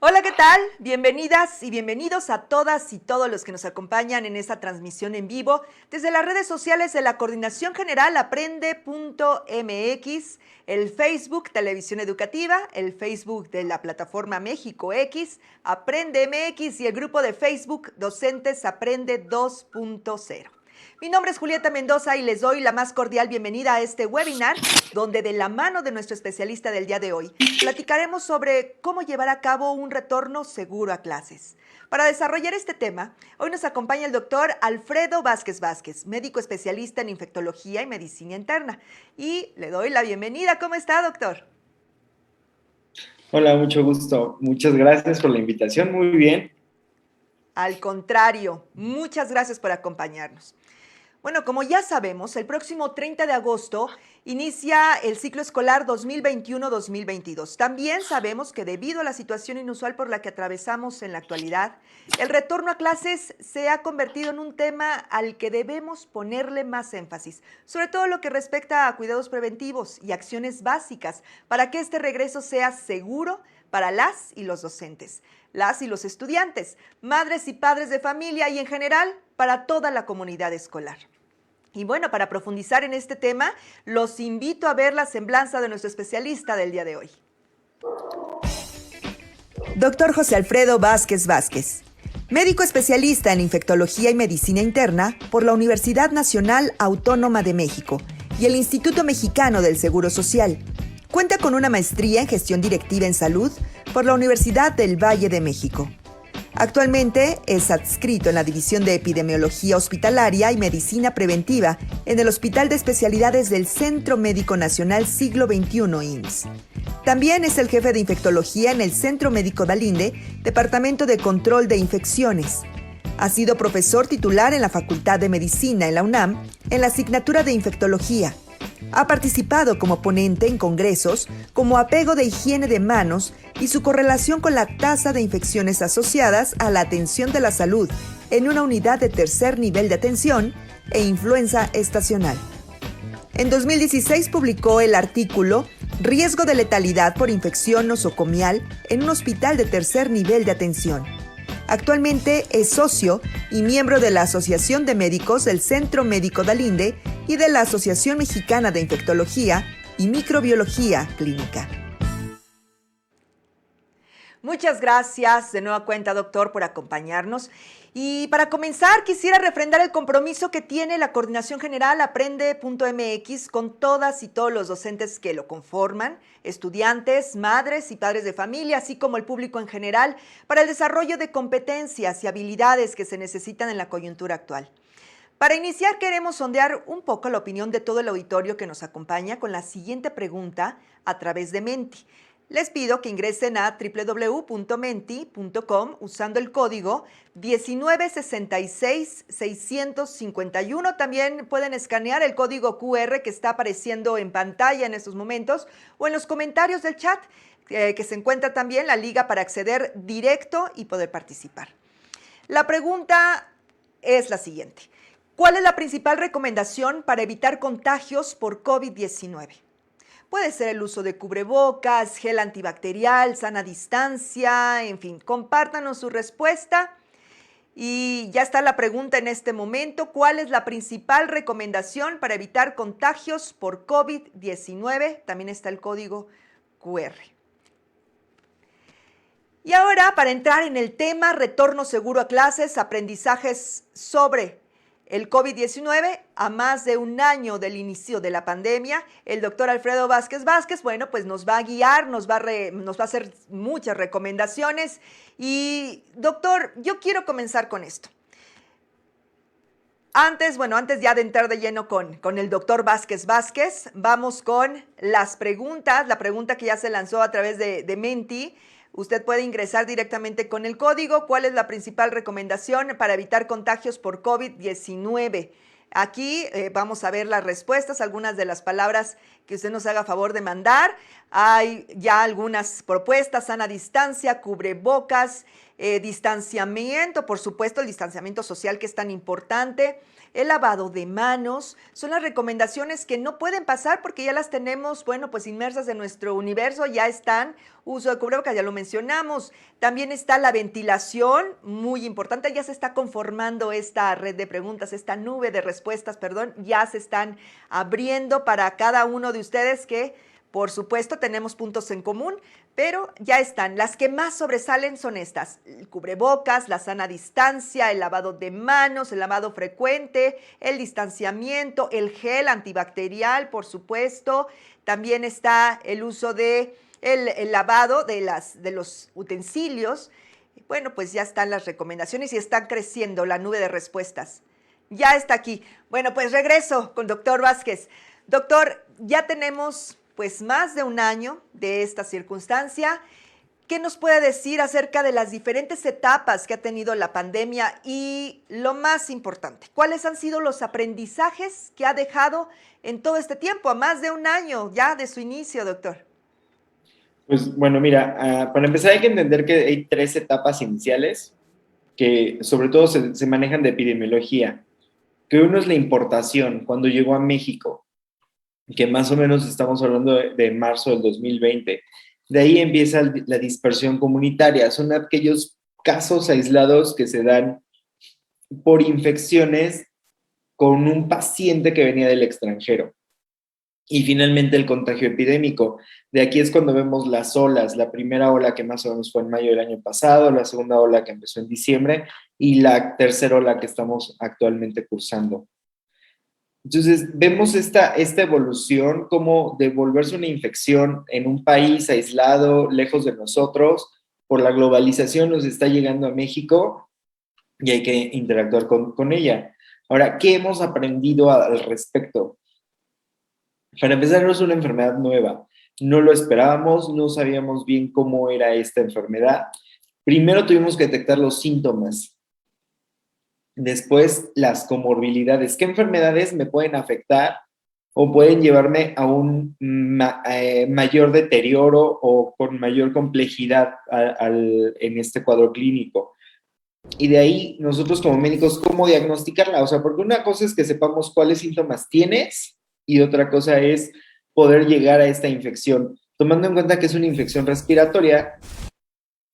Hola, ¿qué tal? Bienvenidas y bienvenidos a todas y todos los que nos acompañan en esta transmisión en vivo desde las redes sociales de la Coordinación General Aprende.mx, el Facebook Televisión Educativa, el Facebook de la plataforma México X, Aprende MX y el grupo de Facebook Docentes Aprende 2.0. Mi nombre es Julieta Mendoza y les doy la más cordial bienvenida a este webinar, donde de la mano de nuestro especialista del día de hoy, platicaremos sobre cómo llevar a cabo un retorno seguro a clases. Para desarrollar este tema, hoy nos acompaña el doctor Alfredo Vázquez Vázquez, médico especialista en infectología y medicina interna. Y le doy la bienvenida. ¿Cómo está, doctor? Hola, mucho gusto. Muchas gracias por la invitación. Muy bien. Al contrario, muchas gracias por acompañarnos. Bueno, como ya sabemos, el próximo 30 de agosto inicia el ciclo escolar 2021-2022. También sabemos que debido a la situación inusual por la que atravesamos en la actualidad, el retorno a clases se ha convertido en un tema al que debemos ponerle más énfasis, sobre todo lo que respecta a cuidados preventivos y acciones básicas para que este regreso sea seguro para las y los docentes, las y los estudiantes, madres y padres de familia y en general para toda la comunidad escolar. Y bueno, para profundizar en este tema, los invito a ver la semblanza de nuestro especialista del día de hoy. Doctor José Alfredo Vázquez Vázquez, médico especialista en infectología y medicina interna por la Universidad Nacional Autónoma de México y el Instituto Mexicano del Seguro Social. Cuenta con una maestría en gestión directiva en salud por la Universidad del Valle de México. Actualmente es adscrito en la División de Epidemiología Hospitalaria y Medicina Preventiva en el Hospital de Especialidades del Centro Médico Nacional Siglo XXI IMSS. También es el jefe de infectología en el Centro Médico Dalinde, Departamento de Control de Infecciones. Ha sido profesor titular en la Facultad de Medicina en la UNAM, en la asignatura de Infectología. Ha participado como ponente en congresos como apego de higiene de manos y su correlación con la tasa de infecciones asociadas a la atención de la salud en una unidad de tercer nivel de atención e influenza estacional. En 2016 publicó el artículo Riesgo de letalidad por infección nosocomial en un hospital de tercer nivel de atención. Actualmente es socio y miembro de la Asociación de Médicos del Centro Médico Dalinde y de la Asociación Mexicana de Infectología y Microbiología Clínica. Muchas gracias de nueva cuenta, doctor, por acompañarnos. Y para comenzar, quisiera refrendar el compromiso que tiene la Coordinación General Aprende.mx con todas y todos los docentes que lo conforman, estudiantes, madres y padres de familia, así como el público en general, para el desarrollo de competencias y habilidades que se necesitan en la coyuntura actual. Para iniciar, queremos sondear un poco la opinión de todo el auditorio que nos acompaña con la siguiente pregunta a través de Menti. Les pido que ingresen a www.menti.com usando el código 1966651. También pueden escanear el código QR que está apareciendo en pantalla en estos momentos o en los comentarios del chat, que se encuentra también la liga para acceder directo y poder participar. La pregunta es la siguiente. ¿Cuál es la principal recomendación para evitar contagios por COVID-19? Puede ser el uso de cubrebocas, gel antibacterial, sana distancia, en fin, compártanos su respuesta. Y ya está la pregunta en este momento, ¿cuál es la principal recomendación para evitar contagios por COVID-19? También está el código QR. Y ahora, para entrar en el tema, retorno seguro a clases, aprendizajes sobre el COVID-19, a más de un año del inicio de la pandemia, el doctor Alfredo Vázquez Vázquez, bueno, pues nos va a guiar, nos va a hacer muchas recomendaciones. Y, doctor, yo quiero comenzar con esto. Antes ya de entrar de lleno con el doctor Vázquez Vázquez, vamos con las preguntas, la pregunta que ya se lanzó a través de Menti. Usted puede ingresar directamente con el código. ¿Cuál es la principal recomendación para evitar contagios por COVID-19? Aquí vamos a ver las respuestas, algunas de las palabras que usted nos haga favor de mandar. Hay ya algunas propuestas: sana distancia, cubrebocas, distanciamiento, por supuesto, el distanciamiento social que es tan importante, el lavado de manos. Son las recomendaciones que no pueden pasar porque ya las tenemos, bueno, pues inmersas en nuestro universo, ya están. Uso de cubrebocas, ya lo mencionamos. También está la ventilación, muy importante. Ya se está conformando esta red de preguntas, esta nube de respuestas, perdón, ya se están abriendo para cada uno de ustedes que, por supuesto, tenemos puntos en común, pero ya están. Las que más sobresalen son estas: el cubrebocas, la sana distancia, el lavado de manos, el lavado frecuente, el distanciamiento, el gel antibacterial, por supuesto. También está el uso de el lavado de los utensilios. Bueno, pues ya están las recomendaciones y están creciendo la nube de respuestas. Ya está aquí. Bueno, pues regreso con doctor Vázquez. Doctor, ya tenemos pues más de un año de esta circunstancia. ¿Qué nos puede decir acerca de las diferentes etapas que ha tenido la pandemia y, lo más importante, cuáles han sido los aprendizajes que ha dejado en todo este tiempo, a más de un año ya de su inicio, doctor? Pues bueno, mira, para empezar hay que entender que hay 3 etapas iniciales que sobre todo se manejan de epidemiología, que uno es la importación, cuando llegó a México, que más o menos estamos hablando de marzo del 2020. De ahí empieza la dispersión comunitaria, son aquellos casos aislados que se dan por infecciones con un paciente que venía del extranjero. Y finalmente el contagio epidémico. De aquí es cuando vemos las olas. La primera ola que más o menos fue en mayo del año pasado, la segunda ola que empezó en diciembre y la tercera ola que estamos actualmente cursando. Entonces, vemos esta evolución como de volverse una infección en un país aislado, lejos de nosotros. Por la globalización nos está llegando a México y hay que interactuar con ella. Ahora, ¿qué hemos aprendido al respecto? Para empezar, no es una enfermedad nueva. No lo esperábamos, no sabíamos bien cómo era esta enfermedad. Primero tuvimos que detectar los síntomas. Después, las comorbilidades. ¿Qué enfermedades me pueden afectar o pueden llevarme a un mayor deterioro o con mayor complejidad en este cuadro clínico? Y de ahí, nosotros como médicos, ¿cómo diagnosticarla? O sea, porque una cosa es que sepamos cuáles síntomas tienes y otra cosa es poder llegar a esta infección, tomando en cuenta que es una infección respiratoria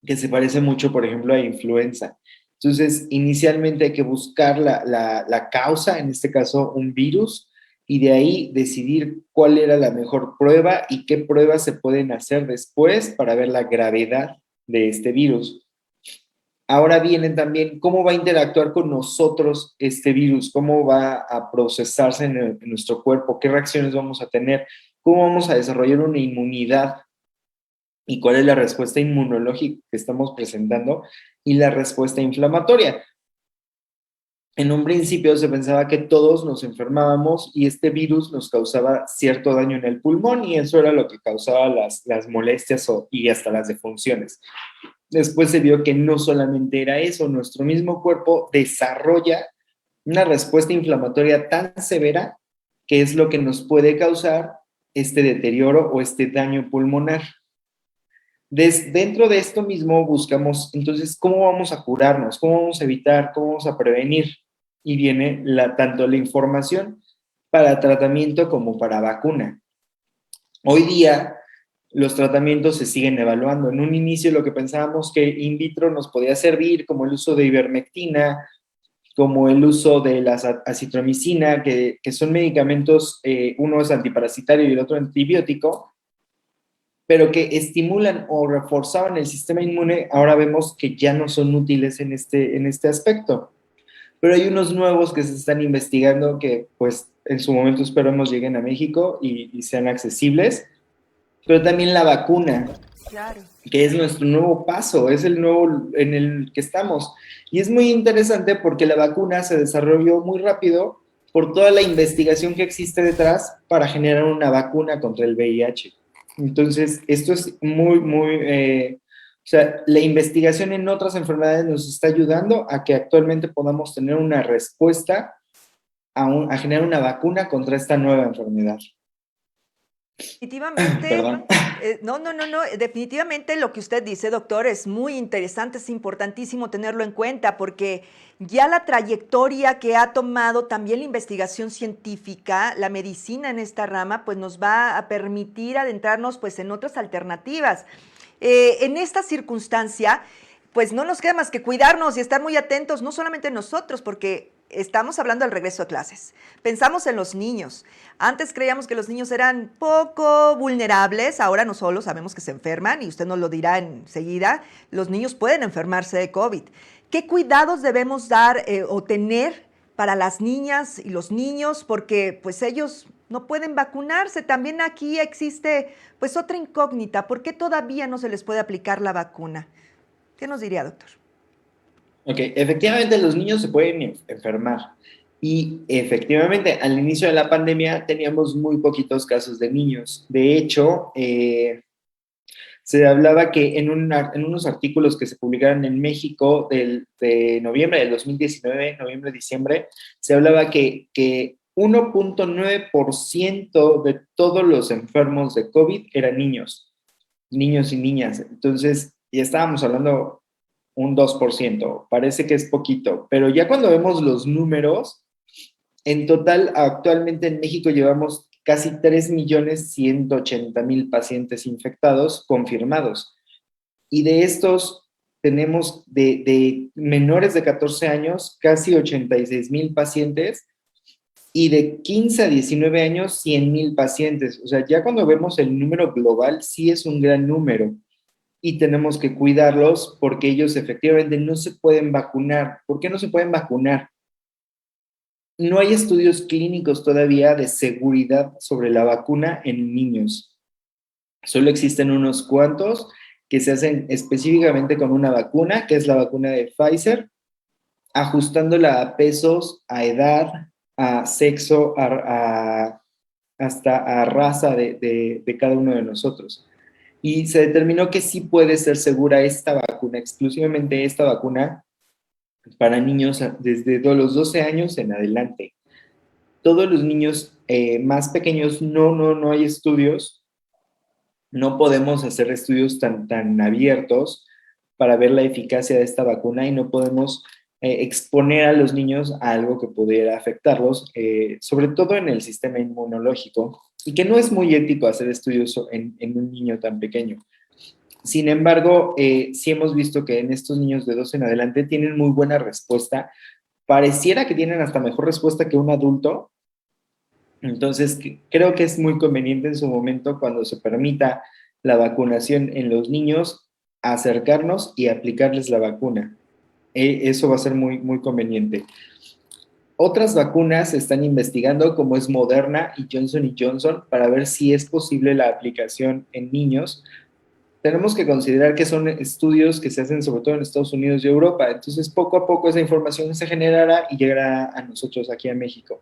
que se parece mucho, por ejemplo, a influenza. Entonces, inicialmente hay que buscar la causa, en este caso un virus, y de ahí decidir cuál era la mejor prueba y qué pruebas se pueden hacer después para ver la gravedad de este virus. Ahora vienen también cómo va a interactuar con nosotros este virus, cómo va a procesarse en nuestro cuerpo, qué reacciones vamos a tener, cómo vamos a desarrollar una inmunidad y cuál es la respuesta inmunológica que estamos presentando y la respuesta inflamatoria. En un principio se pensaba que todos nos enfermábamos y este virus nos causaba cierto daño en el pulmón y eso era lo que causaba las molestias y hasta las defunciones. Después se vio que no solamente era eso, nuestro mismo cuerpo desarrolla una respuesta inflamatoria tan severa que es lo que nos puede causar este deterioro o este daño pulmonar. Dentro de esto mismo buscamos, entonces, ¿cómo vamos a curarnos? ¿Cómo vamos a evitar? ¿Cómo vamos a prevenir? Y viene tanto la información para tratamiento como para vacuna. Hoy día, los tratamientos se siguen evaluando. En un inicio lo que pensábamos que in vitro nos podía servir, como el uso de ivermectina, como el uso de la acitromicina, que son medicamentos, uno es antiparasitario y el otro antibiótico, pero que estimulan o reforzaban el sistema inmune, ahora vemos que ya no son útiles en este aspecto. Pero hay unos nuevos que se están investigando que pues en su momento esperamos lleguen a México y sean accesibles, pero también la vacuna, Claro. que es nuestro nuevo paso, es el nuevo en el que estamos. Y es muy interesante porque la vacuna se desarrolló muy rápido por toda la investigación que existe detrás para generar una vacuna contra el VIH. Entonces, esto es muy O sea, la investigación en otras enfermedades nos está ayudando a que actualmente podamos tener una respuesta a generar una vacuna contra esta nueva enfermedad. Definitivamente, Perdón. no, definitivamente lo que usted dice, doctor, es muy interesante, es importantísimo tenerlo en cuenta porque ya la trayectoria que ha tomado también la investigación científica, la medicina en esta rama, pues nos va a permitir adentrarnos pues en otras alternativas. En esta circunstancia, pues no nos queda más que cuidarnos y estar muy atentos, no solamente nosotros, porque estamos hablando del regreso a clases. Pensamos en los niños. Antes creíamos que los niños eran poco vulnerables, ahora no solo sabemos que se enferman, y usted nos lo dirá enseguida, los niños pueden enfermarse de COVID. ¿Qué cuidados debemos dar o tener para las niñas y los niños? Porque pues ellos no pueden vacunarse. También aquí existe pues otra incógnita. ¿Por qué todavía no se les puede aplicar la vacuna? ¿Qué nos diría, doctor? Ok, efectivamente los niños se pueden enfermar y efectivamente al inicio de la pandemia teníamos muy poquitos casos de niños. De hecho, se hablaba que en unos artículos que se publicaron en México de noviembre del 2019, noviembre-diciembre, se hablaba que 1.9% de todos los enfermos de COVID eran niños, niños y niñas. Entonces, ya estábamos hablando un 2%, parece que es poquito, pero ya cuando vemos los números, en total actualmente en México llevamos casi 3.180.000 pacientes infectados confirmados. Y de estos tenemos de menores de 14 años casi 86.000 pacientes y de 15 a 19 años 100.000 pacientes. O sea, ya cuando vemos el número global, sí es un gran número y tenemos que cuidarlos porque ellos efectivamente no se pueden vacunar. ¿Por qué no se pueden vacunar? No hay estudios clínicos todavía de seguridad sobre la vacuna en niños. Solo existen unos cuantos que se hacen específicamente con una vacuna, que es la vacuna de Pfizer, ajustándola a pesos, a edad, a sexo, hasta a raza de cada uno de nosotros. Y se determinó que sí puede ser segura esta vacuna, exclusivamente esta vacuna, para niños desde los 12 años en adelante. Todos los niños más pequeños no hay estudios, no podemos hacer estudios tan abiertos para ver la eficacia de esta vacuna y no podemos exponer a los niños a algo que pudiera afectarlos, sobre todo en el sistema inmunológico, y que no es muy ético hacer estudios en un niño tan pequeño. Sin embargo, sí hemos visto que en estos niños de 12 en adelante tienen muy buena respuesta. Pareciera que tienen hasta mejor respuesta que un adulto. Entonces, creo que es muy conveniente en su momento, cuando se permita la vacunación en los niños, acercarnos y aplicarles la vacuna. Eso va a ser muy, muy conveniente. Otras vacunas se están investigando, como es Moderna y Johnson, para ver si es posible la aplicación en niños. Tenemos que considerar que son estudios que se hacen sobre todo en Estados Unidos y Europa. Entonces, poco a poco esa información se generará y llegará a nosotros aquí a México.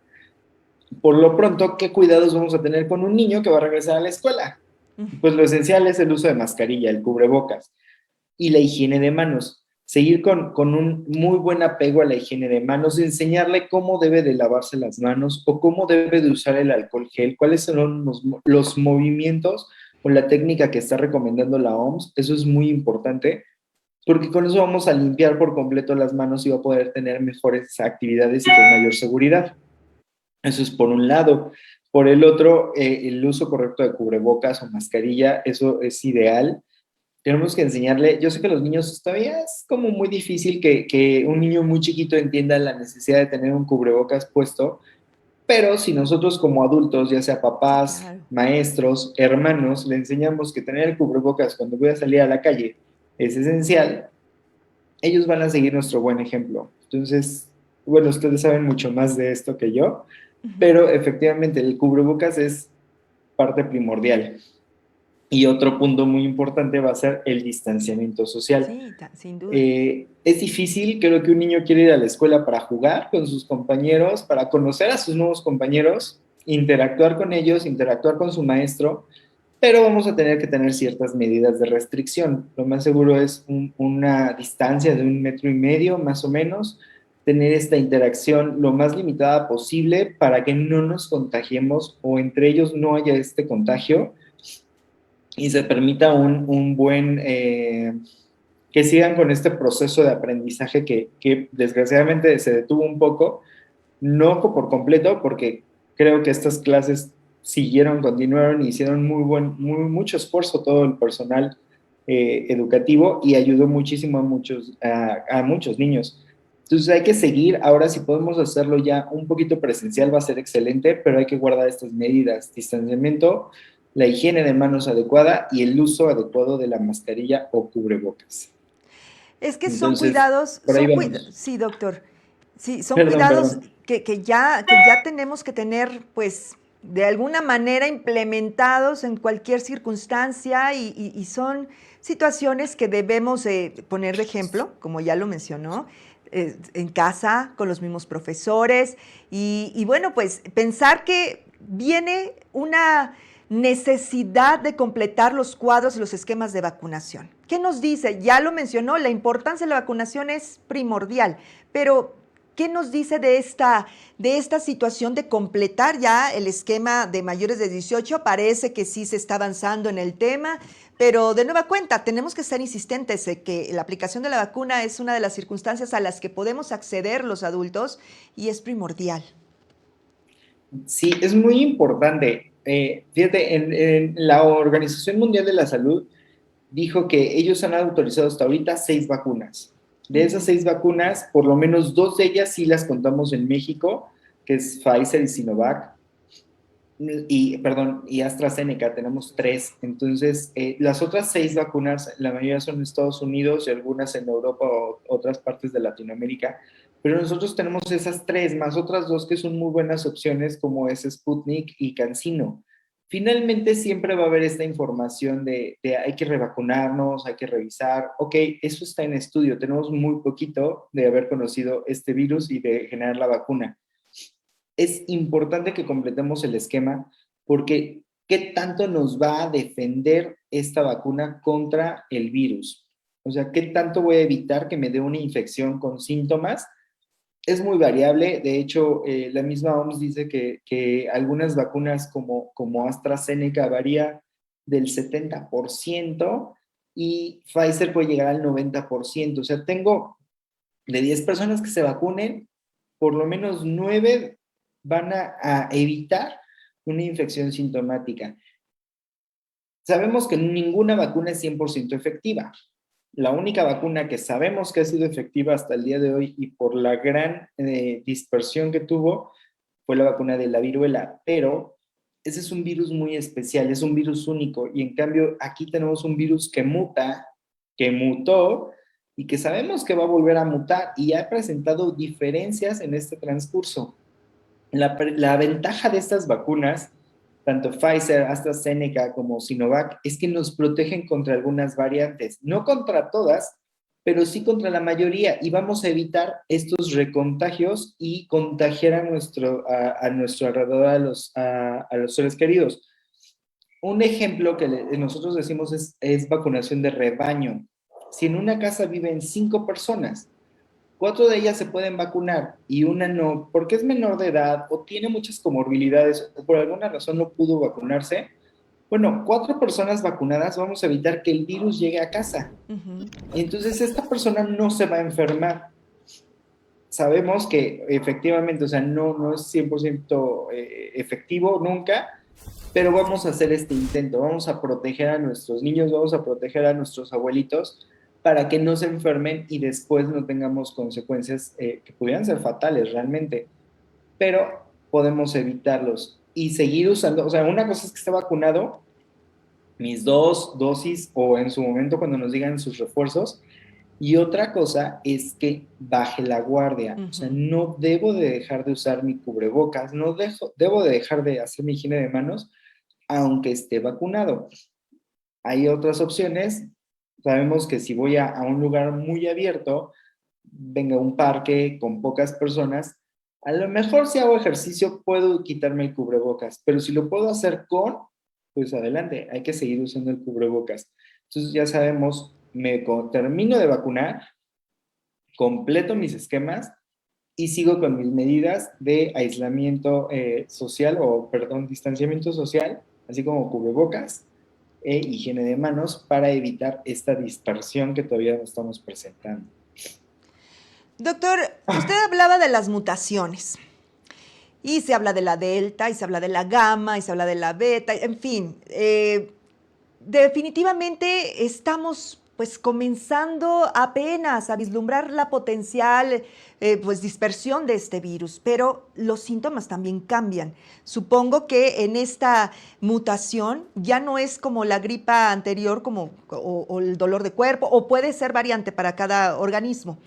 Por lo pronto, ¿qué cuidados vamos a tener con un niño que va a regresar a la escuela? Pues lo esencial es el uso de mascarilla, el cubrebocas y la higiene de manos. Seguir con un muy buen apego a la higiene de manos, enseñarle cómo debe de lavarse las manos o cómo debe de usar el alcohol gel, cuáles son los movimientos o la técnica que está recomendando la OMS. Eso es muy importante, porque con eso vamos a limpiar por completo las manos y va a poder tener mejores actividades y con mayor seguridad. Eso es por un lado. Por el otro, el uso correcto de cubrebocas o mascarilla, eso es ideal. Tenemos que enseñarle, yo sé que los niños todavía es como muy difícil que un niño muy chiquito entienda la necesidad de tener un cubrebocas puesto, pero si nosotros como adultos, ya sea papás, Claro. maestros, hermanos, le enseñamos que tener el cubrebocas cuando voy a salir a la calle es esencial, ellos van a seguir nuestro buen ejemplo. Entonces, bueno, ustedes saben mucho más de esto que yo, pero efectivamente el cubrebocas es parte primordial. Y otro punto muy importante va a ser el distanciamiento social. Sí, sin duda. Es difícil, creo que un niño quiere ir a la escuela para jugar con sus compañeros, para conocer a sus nuevos compañeros, interactuar con ellos, interactuar con su maestro, pero vamos a tener que tener ciertas medidas de restricción. Lo más seguro es una distancia de 1,5 metros, más o menos, tener esta interacción lo más limitada posible para que no nos contagiemos o entre ellos no haya este contagio y se permita un buen, que sigan con este proceso de aprendizaje que desgraciadamente se detuvo un poco, no por completo, porque creo que estas clases siguieron, continuaron y hicieron mucho esfuerzo todo el personal educativo y ayudó muchísimo a muchos niños. Entonces hay que seguir, ahora si podemos hacerlo ya un poquito presencial va a ser excelente, pero hay que guardar estas medidas, distanciamiento, la higiene de manos adecuada y el uso adecuado de la mascarilla o cubrebocas. Es que son Entonces, cuidados, por ahí vamos. sí, doctor. Sí, son Perdón, cuidados perdón. que ya tenemos que tener, pues, de alguna manera implementados en cualquier circunstancia y son situaciones que debemos poner de ejemplo, como ya lo mencionó, en casa, con los mismos profesores y bueno, pues pensar que viene una necesidad de completar los cuadros y los esquemas de vacunación. ¿Qué nos dice? Ya lo mencionó, la importancia de la vacunación es primordial, pero ¿qué nos dice de esta situación de completar ya el esquema de mayores de 18? Parece que sí se está avanzando en el tema, pero de nueva cuenta, tenemos que ser insistentes en que la aplicación de la vacuna es una de las circunstancias a las que podemos acceder los adultos y es primordial. Sí, es muy importante. Fíjate, en la Organización Mundial de la Salud dijo que ellos han autorizado hasta ahorita 6 vacunas. De esas 6 vacunas, por lo menos 2 de ellas sí las contamos en México, que es Pfizer y Sinovac, y AstraZeneca, tenemos 3. Entonces, las otras 6 vacunas, la mayoría son en Estados Unidos y algunas en Europa o otras partes de Latinoamérica, pero nosotros tenemos esas 3, más otras 2 que son muy buenas opciones, como es Sputnik y CanSino. Finalmente, siempre va a haber esta información de hay que revacunarnos, hay que revisar. Ok, eso está en estudio. Tenemos muy poquito de haber conocido este virus y de generar la vacuna. Es importante que completemos el esquema porque ¿qué tanto nos va a defender esta vacuna contra el virus? O sea, ¿qué tanto voy a evitar que me dé una infección con síntomas? Es muy variable. De hecho, la misma OMS dice que algunas vacunas como AstraZeneca varía del 70% y Pfizer puede llegar al 90%. O sea, tengo de 10 personas que se vacunen, por lo menos 9 van a evitar una infección sintomática. Sabemos que ninguna vacuna es 100% efectiva. La única vacuna que sabemos que ha sido efectiva hasta el día de hoy y por la gran dispersión que tuvo fue la vacuna de la viruela, pero ese es un virus muy especial, es un virus único y en cambio aquí tenemos un virus que muta, que mutó y que sabemos que va a volver a mutar y ha presentado diferencias en este transcurso. La ventaja de estas vacunas, tanto Pfizer, AstraZeneca como Sinovac, es que nos protegen contra algunas variantes, no contra todas, pero sí contra la mayoría y vamos a evitar estos recontagios y contagiar a nuestro alrededor a los seres queridos. Un ejemplo que nosotros decimos es vacunación de rebaño. Si en una casa viven 5 personas, 4 de ellas se pueden vacunar y una no, porque es menor de edad o tiene muchas comorbilidades o por alguna razón no pudo vacunarse. Bueno, 4 personas vacunadas vamos a evitar que el virus llegue a casa. Ujú. Y entonces esta persona no se va a enfermar. Sabemos que efectivamente, o sea, no es 100% efectivo nunca, pero vamos a hacer este intento, vamos a proteger a nuestros niños, vamos a proteger a nuestros abuelitos para que no se enfermen y después no tengamos consecuencias que pudieran ser fatales realmente, pero podemos evitarlos y seguir usando, o sea, una cosa es que esté vacunado, mis 2 dosis o en su momento cuando nos digan sus refuerzos, y otra cosa es que baje la guardia, o sea, Ujú. no debo de dejar de usar mi cubrebocas, debo de dejar de hacer mi higiene de manos aunque esté vacunado. Hay otras opciones. Sabemos que si voy a un lugar muy abierto, venga un parque con pocas personas, a lo mejor si hago ejercicio puedo quitarme el cubrebocas, pero si lo puedo hacer con, pues adelante, hay que seguir usando el cubrebocas. Entonces ya sabemos, termino de vacunar, completo mis esquemas y sigo con mis medidas de aislamiento social o, perdón, distanciamiento social, así como cubrebocas e higiene de manos para evitar esta dispersión que todavía no estamos presentando. Doctor, usted hablaba de las mutaciones. Y se habla de la delta, y se habla de la gamma, y se habla de la beta, en fin. Definitivamente estamos pues comenzando apenas a vislumbrar la potencial pues dispersión de este virus, pero los síntomas también cambian. Supongo que en esta mutación ya no es como la gripa anterior o el dolor de cuerpo, o puede ser variante para cada organismo.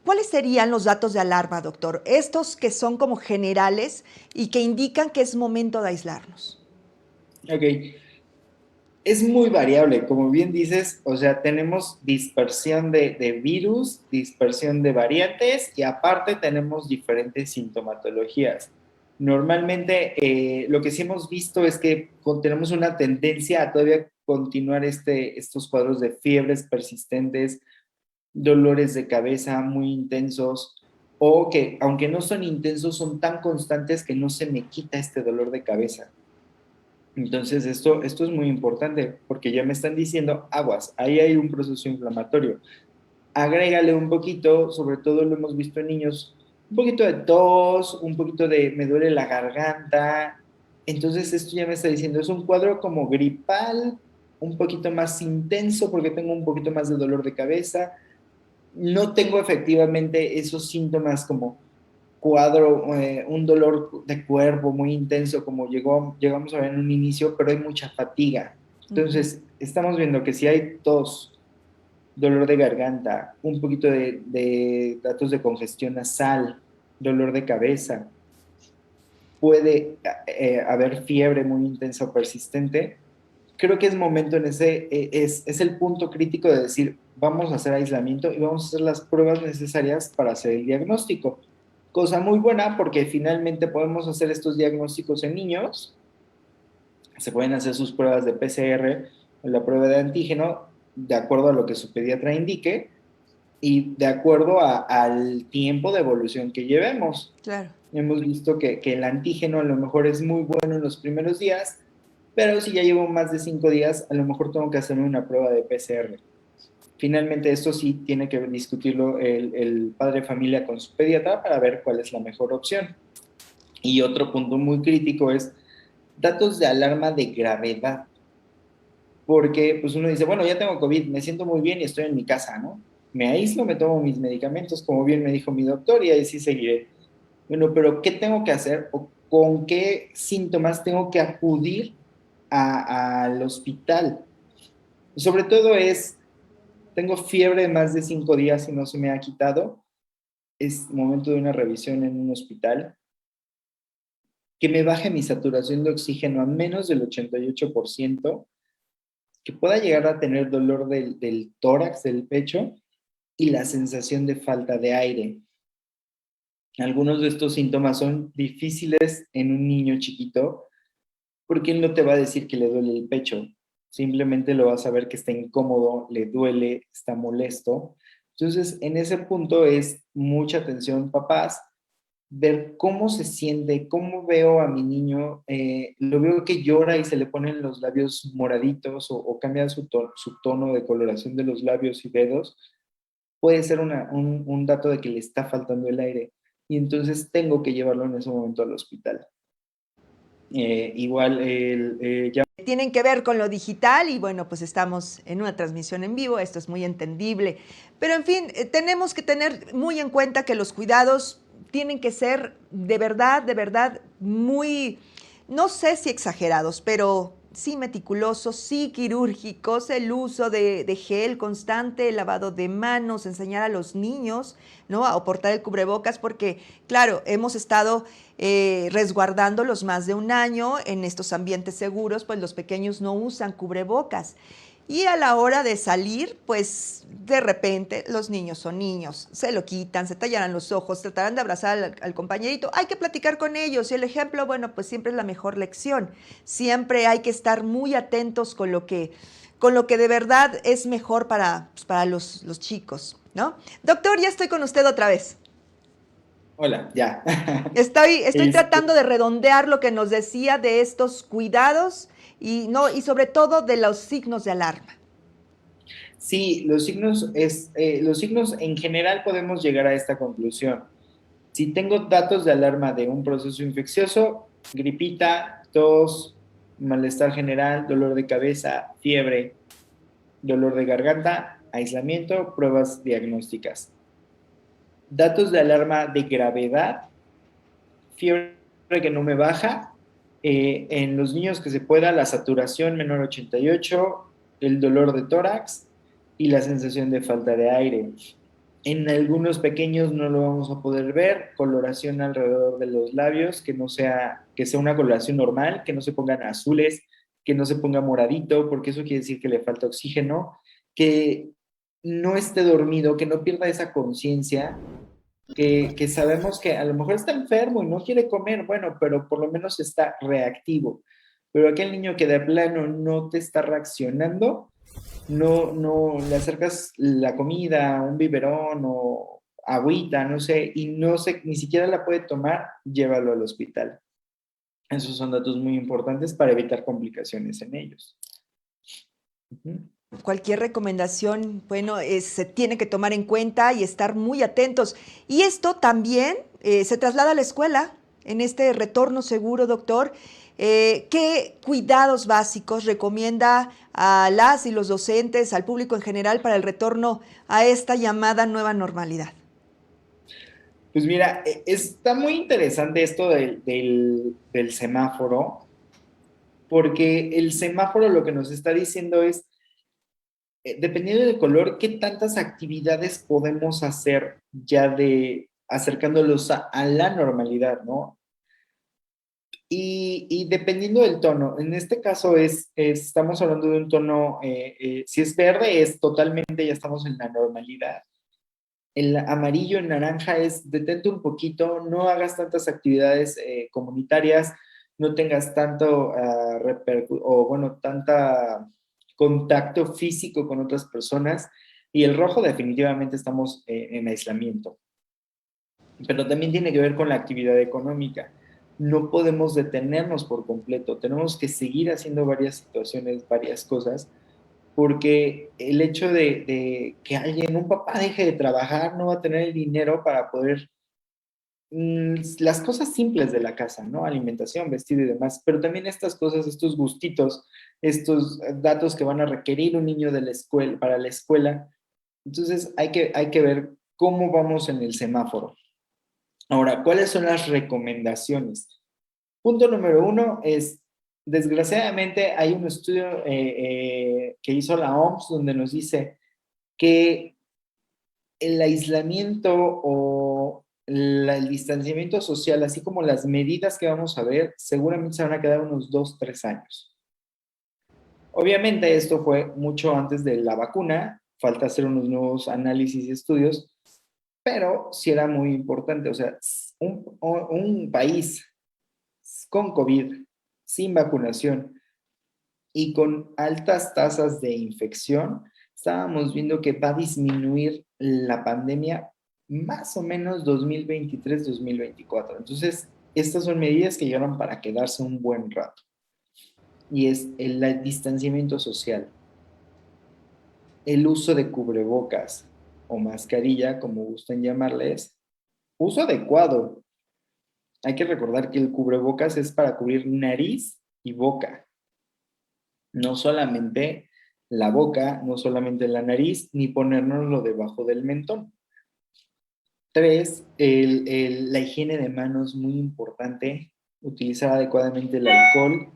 ¿Cuáles serían los datos de alarma, doctor? Estos que son como generales y que indican que es momento de aislarnos. Ok, es muy variable, como bien dices, o sea, tenemos dispersión de virus, dispersión de variantes y aparte tenemos diferentes sintomatologías. Normalmente lo que sí hemos visto es que tenemos una tendencia a todavía continuar estos cuadros de fiebres persistentes, dolores de cabeza muy intensos o que aunque no son intensos son tan constantes que no se me quita este dolor de cabeza. Entonces, esto es muy importante porque ya me están diciendo, aguas, ahí hay un proceso inflamatorio. Agrégale un poquito, sobre todo lo hemos visto en niños, un poquito de tos, un poquito de me duele la garganta. Entonces, esto ya me está diciendo, es un cuadro como gripal, un poquito más intenso porque tengo un poquito más de dolor de cabeza. No tengo efectivamente esos síntomas como cuadro, un dolor de cuerpo muy intenso como llegamos a ver en un inicio, pero hay mucha fatiga. Entonces, estamos viendo que si hay tos, dolor de garganta, un poquito de datos de congestión nasal, dolor de cabeza, puede haber fiebre muy intensa o persistente, creo que es momento en es el punto crítico de decir, vamos a hacer aislamiento y vamos a hacer las pruebas necesarias para hacer el diagnóstico. Cosa muy buena porque finalmente podemos hacer estos diagnósticos en niños, se pueden hacer sus pruebas de PCR o la prueba de antígeno de acuerdo a lo que su pediatra indique y de acuerdo al tiempo de evolución que llevemos. Claro. Hemos visto que el antígeno a lo mejor es muy bueno en los primeros días, pero si ya llevo más de 5 días, a lo mejor tengo que hacerme una prueba de PCR. Finalmente, esto sí tiene que discutirlo el padre de familia con su pediatra para ver cuál es la mejor opción. Y otro punto muy crítico es datos de alarma de gravedad. Porque pues uno dice, bueno, ya tengo COVID, me siento muy bien y estoy en mi casa, ¿no? Me aíslo, me tomo mis medicamentos, como bien me dijo mi doctor, y ahí sí seguiré. Bueno, pero ¿qué tengo que hacer o con qué síntomas tengo que acudir al hospital? Sobre todo tengo fiebre de más de 5 días y no se me ha quitado, es momento de una revisión en un hospital, que me baje mi saturación de oxígeno a menos del 88%, que pueda llegar a tener dolor del tórax, del pecho y la sensación de falta de aire. Algunos de estos síntomas son difíciles en un niño chiquito porque él no te va a decir que le duele el pecho, simplemente lo vas a ver que está incómodo, le duele, está molesto. Entonces, en ese punto es mucha atención, papás, ver cómo se siente, cómo veo a mi niño, lo veo que llora y se le ponen los labios moraditos o cambia su tono de coloración de los labios y dedos, puede ser un dato de que le está faltando el aire y entonces tengo que llevarlo en ese momento al hospital. Igual ya Tienen que ver con lo digital y bueno, pues estamos en una transmisión en vivo, esto es muy entendible. Pero en fin, tenemos que tener muy en cuenta que los cuidados tienen que ser de verdad, muy, no sé si exagerados, pero sí meticulosos, sí quirúrgicos, el uso de gel constante, el lavado de manos, enseñar a los niños, ¿no?, a portar el cubrebocas, porque claro, hemos estado resguardándolos más de un año en estos ambientes seguros, pues los pequeños no usan cubrebocas. Y a la hora de salir, pues de repente los niños son niños, se lo quitan, se tallarán los ojos, tratarán de abrazar al compañerito. Hay que platicar con ellos y el ejemplo, bueno, pues siempre es la mejor lección. Siempre hay que estar muy atentos con lo que de verdad es mejor para, pues, para los chicos, ¿no? Doctor, ya estoy con usted otra vez. Hola, ya. Estoy Este, tratando de redondear lo que nos decía de estos cuidados y, no, y sobre todo de los signos de alarma. sí, los signos en general podemos llegar a esta conclusión. Si tengo datos de alarma de un proceso infeccioso, gripita, tos, malestar general, dolor de cabeza, fiebre, dolor de garganta, aislamiento, pruebas diagnósticas. Datos de alarma de gravedad, fiebre que no me baja, en los niños que se pueda, la saturación menor a 88, el dolor de tórax y la sensación de falta de aire. En algunos pequeños no lo vamos a poder ver, coloración alrededor de los labios, que sea una coloración normal, que no se pongan azules, que no se ponga moradito, porque eso quiere decir que le falta oxígeno, que no esté dormido, que no pierda esa conciencia, que sabemos que a lo mejor está enfermo y no quiere comer, bueno, pero por lo menos está reactivo. Pero aquel niño que de plano no te está reaccionando, no le acercas la comida, un biberón o agüita, no sé, y no sé, ni siquiera la puede tomar, llévalo al hospital. Esos son datos muy importantes para evitar complicaciones en ellos. Ujú. Cualquier recomendación, bueno, se tiene que tomar en cuenta y estar muy atentos. Y esto también se traslada a la escuela en este retorno seguro, doctor. ¿Qué cuidados básicos recomienda a las y los docentes, al público en general, para el retorno a esta llamada nueva normalidad? Pues mira, está muy interesante esto del semáforo, porque el semáforo lo que nos está diciendo es, dependiendo del color, qué tantas actividades podemos hacer ya de acercándolos a la normalidad, ¿no? Y dependiendo del tono, en este caso estamos hablando de un tono, si es verde es totalmente, ya estamos en la normalidad. El amarillo, el naranja es detente un poquito, no hagas tantas actividades comunitarias, no tengas tanto o bueno, tanta contacto físico con otras personas. Y el rojo definitivamente estamos en aislamiento. Pero también tiene que ver con la actividad económica. No podemos detenernos por completo, tenemos que seguir haciendo varias situaciones, varias cosas, porque el hecho de que alguien, un papá deje de trabajar, no va a tener el dinero para poder las cosas simples de la casa, ¿no? Alimentación, vestido y demás, pero también estas cosas, estos gustitos, estos datos que van a requerir un niño de la escuela, para la escuela. Entonces hay que ver cómo vamos en el semáforo. Ahora, ¿cuáles son las recomendaciones? Punto número uno es, desgraciadamente hay un estudio que hizo la OMS donde nos dice que el aislamiento o el distanciamiento social, así como las medidas que vamos a ver, seguramente se van a quedar unos 2, 3 años. Obviamente esto fue mucho antes de la vacuna, falta hacer unos nuevos análisis y estudios, pero sí era muy importante. O sea, un país con COVID, sin vacunación y con altas tasas de infección, estábamos viendo que va a disminuir la pandemia más o menos 2023-2024. Entonces, estas son medidas que llegaron para quedarse un buen rato. Y es el distanciamiento social, el uso de cubrebocas o mascarilla, como gusten llamarles, uso adecuado. Hay que recordar que el cubrebocas es para cubrir nariz y boca, no solamente la boca, no solamente la nariz, ni ponérnoslo debajo del mentón. Tres, la higiene de manos, muy importante, utilizar adecuadamente el alcohol,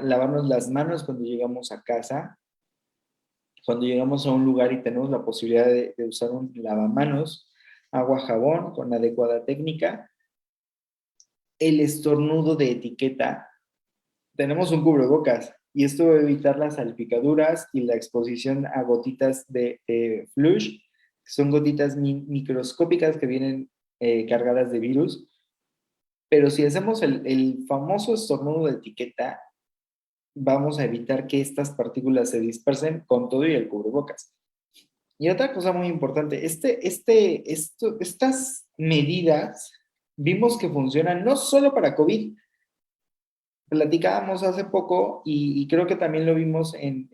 lavarnos las manos cuando llegamos a casa, cuando llegamos a un lugar y tenemos la posibilidad de usar un lavamanos, agua, jabón con adecuada técnica, el estornudo de etiqueta. Tenemos un cubrebocas, y esto va a evitar las salpicaduras y la exposición a gotitas de flush, que son gotitas microscópicas que vienen cargadas de virus. Pero si hacemos el famoso estornudo de etiqueta, vamos a evitar que estas partículas se dispersen con todo y el cubrebocas. Y otra cosa muy importante, estas medidas vimos que funcionan no solo para COVID. Platicábamos hace poco y creo que también lo vimos en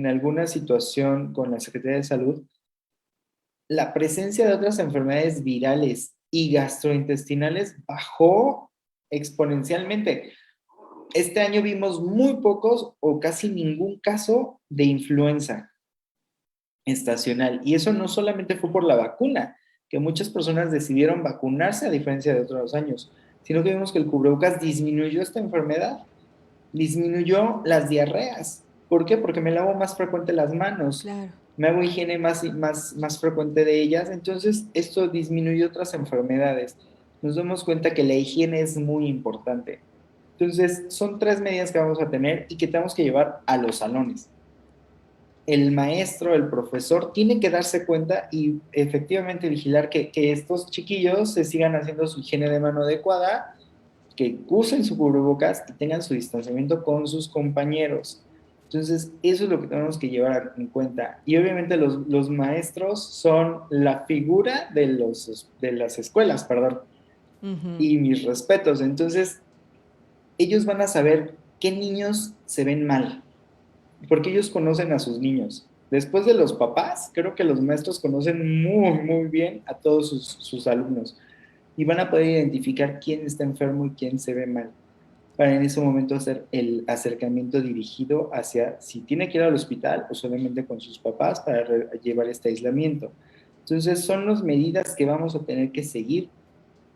alguna situación con la Secretaría de Salud, la presencia de otras enfermedades virales y gastrointestinales bajó exponencialmente. Este año vimos muy pocos o casi ningún caso de influenza estacional. Y eso no solamente fue por la vacuna, que muchas personas decidieron vacunarse a diferencia de otros años, sino que vimos que el cubrebocas disminuyó esta enfermedad, disminuyó las diarreas. ¿Por qué? Porque me lavo más frecuente las manos, Claro. me hago higiene más frecuente de ellas, entonces esto disminuye otras enfermedades. Nos damos cuenta que la higiene es muy importante. Entonces, son 3 medidas que vamos a tener y que tenemos que llevar a los salones. El maestro, el profesor, tiene que darse cuenta y efectivamente vigilar que estos chiquillos se sigan haciendo su higiene de mano adecuada, que usen su cubrebocas y tengan su distanciamiento con sus compañeros. Entonces, eso es lo que tenemos que llevar en cuenta. Y obviamente los maestros son la figura de las escuelas, perdón. Y mis respetos. Entonces, ellos van a saber qué niños se ven mal, porque ellos conocen a sus niños. Después de los papás, creo que los maestros conocen muy, muy bien a todos sus alumnos y van a poder identificar quién está enfermo y quién se ve mal, para en ese momento hacer el acercamiento dirigido hacia si tiene que ir al hospital o solamente con sus papás para llevar este aislamiento. Entonces, son las medidas que vamos a tener que seguir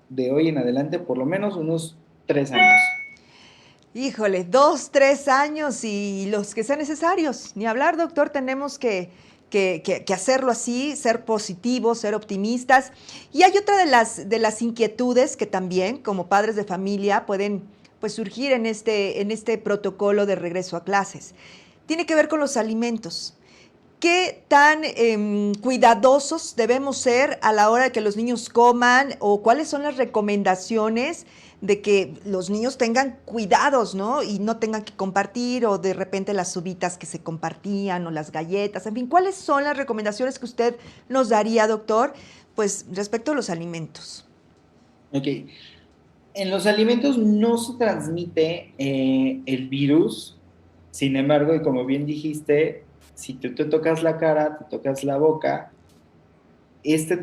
de hoy en adelante, por lo menos unos 3 años. Híjole, 2, 3 años y los que sean necesarios. Ni hablar, doctor, tenemos que hacerlo así, ser positivos, ser optimistas. Y hay otra de las inquietudes que también, como padres de familia, pueden pues, surgir en este protocolo de regreso a clases. Tiene que ver con los alimentos. ¿Qué tan cuidadosos debemos ser a la hora de que los niños coman o cuáles son las recomendaciones de que los niños tengan cuidados, ¿no? Y no tengan que compartir o de repente las uvitas que se compartían o las galletas, en fin, ¿cuáles son las recomendaciones que usted nos daría, doctor, pues respecto a los alimentos? Ok. En los alimentos no se transmite el virus, sin embargo, y como bien dijiste, si tú te tocas la cara, te tocas la boca,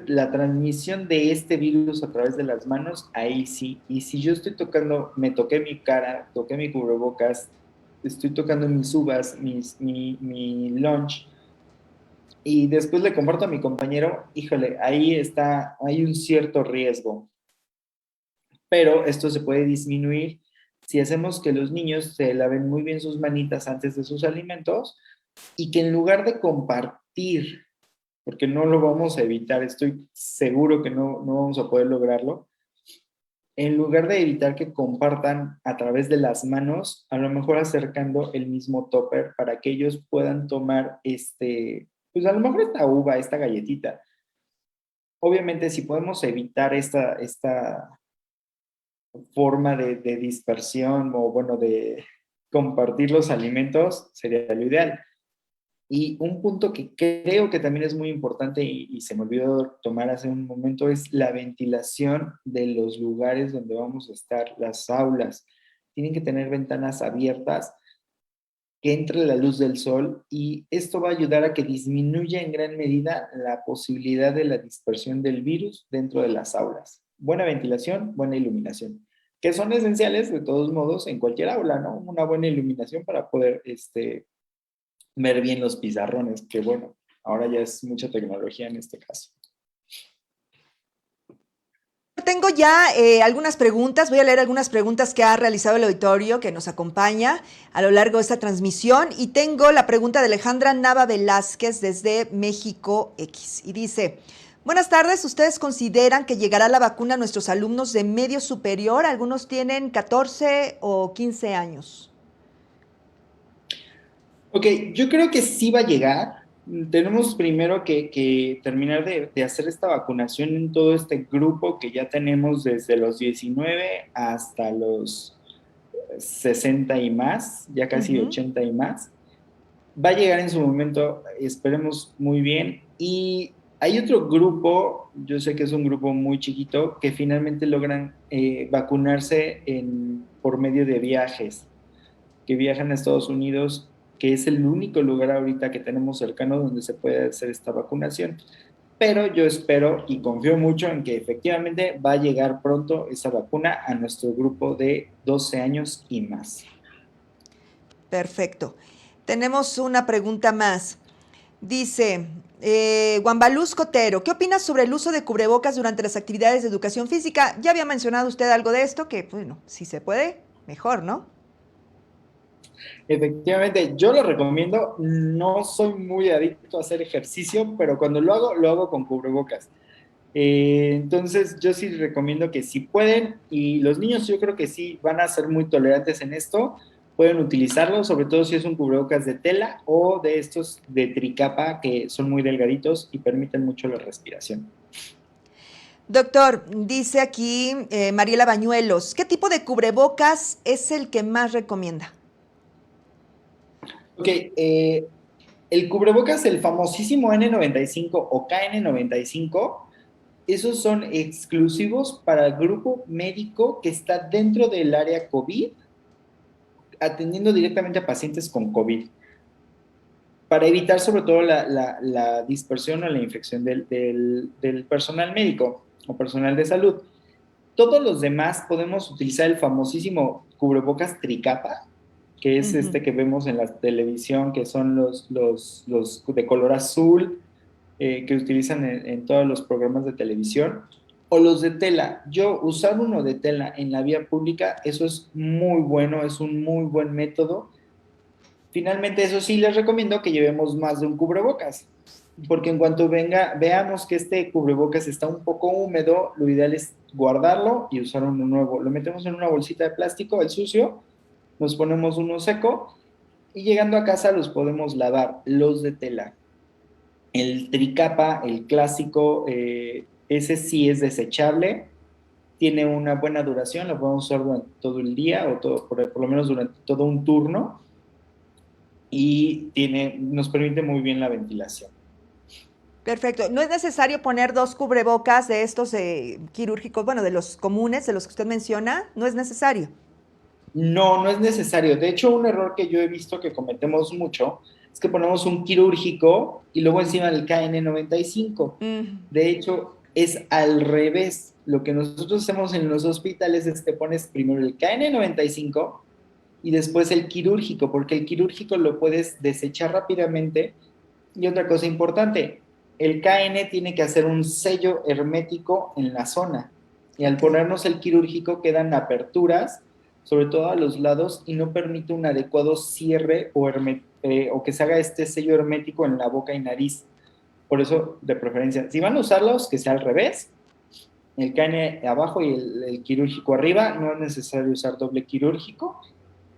la transmisión de este virus a través de las manos, ahí sí. Y si yo estoy tocando, me toqué mi cara, toqué mi cubrebocas, estoy tocando mis uvas, mi lunch, y después le comparto a mi compañero, híjole, hay un cierto riesgo. Pero esto se puede disminuir si hacemos que los niños se laven muy bien sus manitas antes de sus alimentos y que en lugar de compartir, porque no lo vamos a evitar, estoy seguro que no vamos a poder lograrlo, en lugar de evitar que compartan a través de las manos, a lo mejor acercando el mismo topper para que ellos puedan tomar pues a lo mejor esta uva, esta galletita. Obviamente, si podemos evitar esta forma de dispersión o, bueno, de compartir los alimentos, sería lo ideal. Y un punto que creo que también es muy importante y se me olvidó tomar hace un momento es la ventilación de los lugares donde vamos a estar, las aulas. Tienen que tener ventanas abiertas, que entre la luz del sol y esto va a ayudar a que disminuya en gran medida la posibilidad de la dispersión del virus dentro de las aulas. Buena ventilación, buena iluminación, que son esenciales de todos modos en cualquier aula, ¿no? Una buena iluminación para poder ver bien los pizarrones, que bueno, ahora ya es mucha tecnología en este caso. Tengo ya algunas preguntas, voy a leer algunas preguntas que ha realizado el auditorio que nos acompaña a lo largo de esta transmisión y tengo la pregunta de Alejandra Nava Velázquez desde México X y dice: buenas tardes, ¿ustedes consideran que llegará la vacuna a nuestros alumnos de medio superior? Algunos tienen 14 o 15 años. Ok, yo creo que sí va a llegar. Tenemos primero que terminar de hacer esta vacunación en todo este grupo que ya tenemos desde los 19 hasta los 60 y más, ya casi Ujú. 80 y más. Va a llegar en su momento, esperemos muy bien. Y hay otro grupo, yo sé que es un grupo muy chiquito, que finalmente logran vacunarse por medio de viajes, que viajan a Estados Unidos, que es el único lugar ahorita que tenemos cercano donde se puede hacer esta vacunación. Pero yo espero y confío mucho en que efectivamente va a llegar pronto esa vacuna a nuestro grupo de 12 años y más. Perfecto. Tenemos una pregunta más. Dice, Juan Baluz Cotero, ¿qué opinas sobre el uso de cubrebocas durante las actividades de educación física? Ya había mencionado usted algo de esto, que bueno, si se puede, mejor, ¿no? Efectivamente, yo lo recomiendo. No soy muy adicto a hacer ejercicio, pero cuando lo hago con cubrebocas. Entonces, yo sí recomiendo que si pueden, y los niños yo creo que sí van a ser muy tolerantes en esto, pueden utilizarlo, sobre todo si es un cubrebocas de tela o de estos de tricapa que son muy delgaditos y permiten mucho la respiración. Doctor, dice aquí Mariela Bañuelos, ¿qué tipo de cubrebocas es el que más recomienda? Ok, el cubrebocas, el famosísimo N95 o KN95, esos son exclusivos para el grupo médico que está dentro del área COVID, atendiendo directamente a pacientes con COVID, para evitar sobre todo la dispersión o la infección del personal médico o personal de salud. Todos los demás podemos utilizar el famosísimo cubrebocas tricapa, que es Ujú. este que vemos en la televisión, que son los de color azul, que utilizan en todos los programas de televisión, o los de tela. Yo usar uno de tela en la vía pública, eso es muy bueno, es un muy buen método. Finalmente, eso sí, les recomiendo que llevemos más de un cubrebocas, porque en cuanto veamos que este cubrebocas está un poco húmedo, lo ideal es guardarlo y usar uno nuevo. Lo metemos en una bolsita de plástico, el sucio, nos ponemos uno seco y llegando a casa los podemos lavar, los de tela. El tricapa, el clásico, ese sí es desechable, tiene una buena duración, lo podemos usar durante todo el día o por lo menos durante todo un turno y nos permite muy bien la ventilación. Perfecto. ¿No es necesario poner dos cubrebocas de estos quirúrgicos, bueno, de los comunes, de los que usted menciona? No es necesario. No, no es necesario. De hecho, un error que yo he visto que cometemos mucho es que ponemos un quirúrgico y luego encima el KN95. Mm, De hecho, es al revés. Lo que nosotros hacemos en los hospitales es que pones primero el KN95 y después el quirúrgico, porque el quirúrgico lo puedes desechar rápidamente. Y otra cosa importante, el KN tiene que hacer un sello hermético en la zona. Y al ok. ponernos el quirúrgico quedan aperturas, sobre todo a los lados, y no permite un adecuado cierre o que se haga este sello hermético en la boca y nariz. Por eso, de preferencia, si van a usarlos, que sea al revés, el KN abajo y el quirúrgico arriba. No es necesario usar doble quirúrgico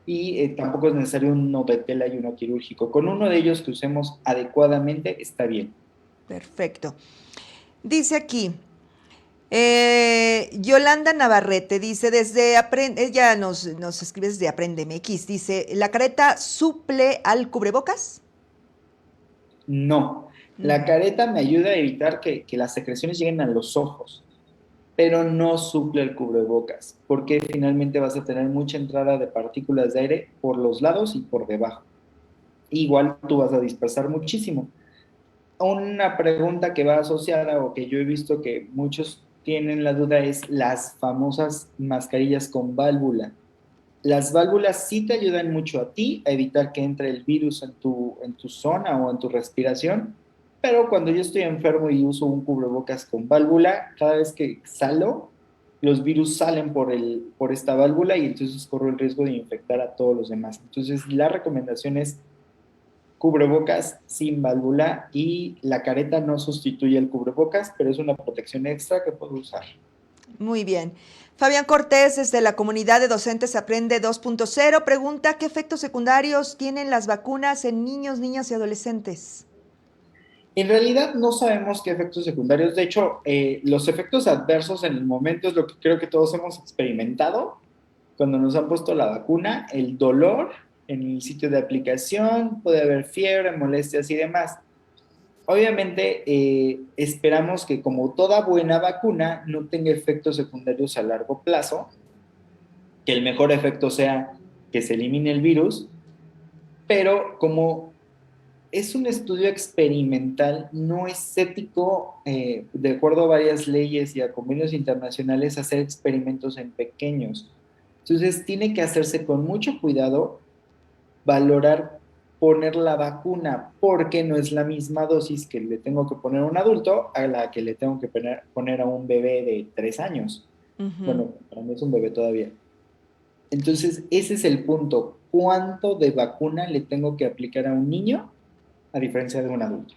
y tampoco es necesario uno de tela y uno quirúrgico. Con uno de ellos que usemos adecuadamente está bien. Perfecto. Dice aquí, Yolanda Navarrete dice, desde Aprende, ella nos escribe desde Aprende MX, dice, ¿la careta suple al cubrebocas? No, la Ujú. careta me ayuda a evitar que las secreciones lleguen a los ojos, pero no suple el cubrebocas, porque finalmente vas a tener mucha entrada de partículas de aire por los lados y por debajo. Igual tú vas a dispersar muchísimo. Una pregunta que va asociada o que yo he visto que muchos tienen la duda es las famosas mascarillas con válvula. Las válvulas sí te ayudan mucho a ti a evitar que entre el virus en tu zona o en tu respiración, pero cuando yo estoy enfermo y uso un cubrebocas con válvula, cada vez que exhalo, los virus salen por esta válvula y entonces corro el riesgo de infectar a todos los demás. Entonces, la recomendación es cubrebocas sin válvula y la careta no sustituye el cubrebocas, pero es una protección extra que puedo usar. Muy bien. Fabián Cortés, desde la comunidad de docentes Aprende 2.0, pregunta qué efectos secundarios tienen las vacunas en niños, niñas y adolescentes. En realidad no sabemos qué efectos secundarios. De hecho, los efectos adversos en el momento es lo que creo que todos hemos experimentado cuando nos han puesto la vacuna, el dolor en el sitio de aplicación, puede haber fiebre, molestias y demás. Obviamente, esperamos que como toda buena vacuna no tenga efectos secundarios a largo plazo, que el mejor efecto sea que se elimine el virus, pero como es un estudio experimental, no es ético, de acuerdo a varias leyes y a convenios internacionales, hacer experimentos en pequeños. Entonces, tiene que hacerse con mucho cuidado, valorar poner la vacuna, porque no es la misma dosis que le tengo que poner a un adulto a la que le tengo que poner a un bebé de 3 años. Ujú. Bueno, para mí es un bebé todavía. Entonces, ese es el punto. ¿Cuánto de vacuna le tengo que aplicar a un niño a diferencia de un adulto?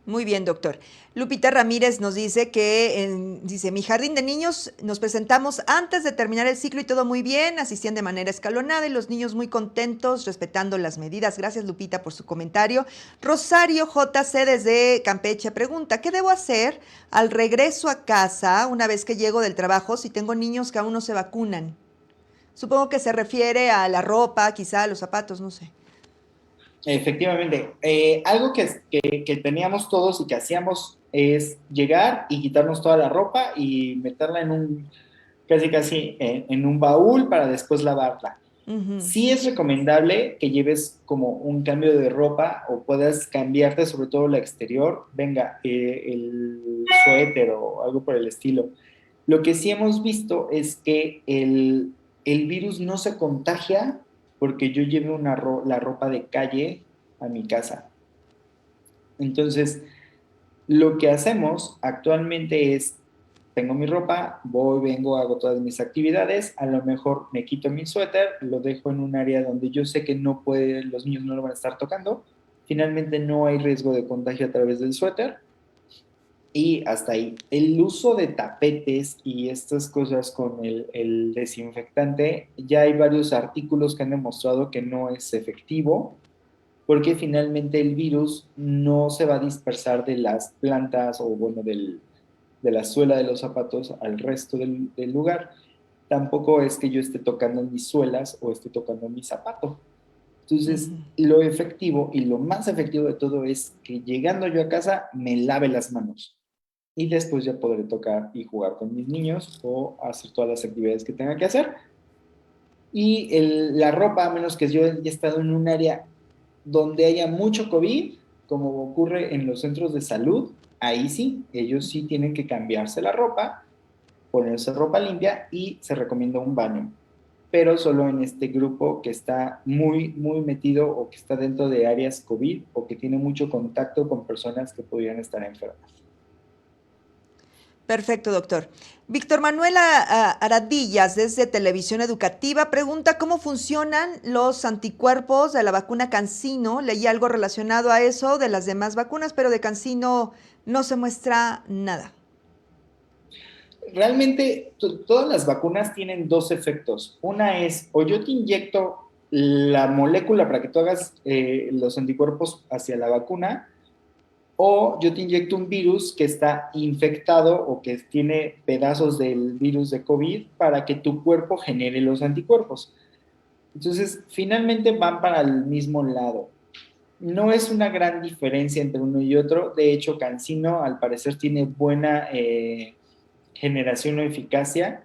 Muy bien, doctor. Lupita Ramírez nos dice que, dice, mi jardín de niños nos presentamos antes de terminar el ciclo y todo muy bien, asistían de manera escalonada y los niños muy contentos, respetando las medidas. Gracias, Lupita, por su comentario. Rosario JC desde Campeche pregunta, ¿qué debo hacer al regreso a casa una vez que llego del trabajo si tengo niños que aún no se vacunan? Supongo que se refiere a la ropa, quizá a los zapatos, no sé. Efectivamente, algo que teníamos todos y que hacíamos es llegar y quitarnos toda la ropa y meterla en casi en un baúl para después lavarla. Ujú. Sí es recomendable que lleves como un cambio de ropa o puedas cambiarte, sobre todo la exterior, venga, el suéter o algo por el estilo. Lo que sí hemos visto es que el virus no se contagia porque yo lleve la ropa de calle a mi casa. Entonces, lo que hacemos actualmente es, tengo mi ropa, voy, vengo, hago todas mis actividades, a lo mejor me quito mi suéter, lo dejo en un área donde yo sé que no puede, los niños no lo van a estar tocando, finalmente no hay riesgo de contagio a través del suéter y hasta ahí. El uso de tapetes y estas cosas con el desinfectante, ya hay varios artículos que han demostrado que no es efectivo porque finalmente el virus no se va a dispersar de las plantas o bueno, de la suela de los zapatos al resto del lugar. Tampoco es que yo esté tocando mis suelas o esté tocando mi zapato. Entonces, Ujú. lo efectivo y lo más efectivo de todo es que llegando yo a casa me lave las manos y después ya podré tocar y jugar con mis niños o hacer todas las actividades que tenga que hacer. Y la ropa, a menos que yo haya estado en un área donde haya mucho COVID, como ocurre en los centros de salud, ahí sí, ellos sí tienen que cambiarse la ropa, ponerse ropa limpia y se recomienda un baño, pero solo en este grupo que está muy, muy metido o que está dentro de áreas COVID o que tiene mucho contacto con personas que pudieran estar enfermas. Perfecto, doctor. Víctor Manuel Aradillas, desde Televisión Educativa, pregunta cómo funcionan los anticuerpos de la vacuna CanSino. Leí algo relacionado a eso de las demás vacunas, pero de CanSino no se muestra nada. Realmente todas las vacunas tienen dos efectos. Una es, o yo te inyecto la molécula para que tú hagas los anticuerpos hacia la vacuna, o yo te inyecto un virus que está infectado o que tiene pedazos del virus de COVID para que tu cuerpo genere los anticuerpos. Entonces, finalmente van para el mismo lado. No es una gran diferencia entre uno y otro. De hecho, CanSino al parecer tiene buena generación o eficacia.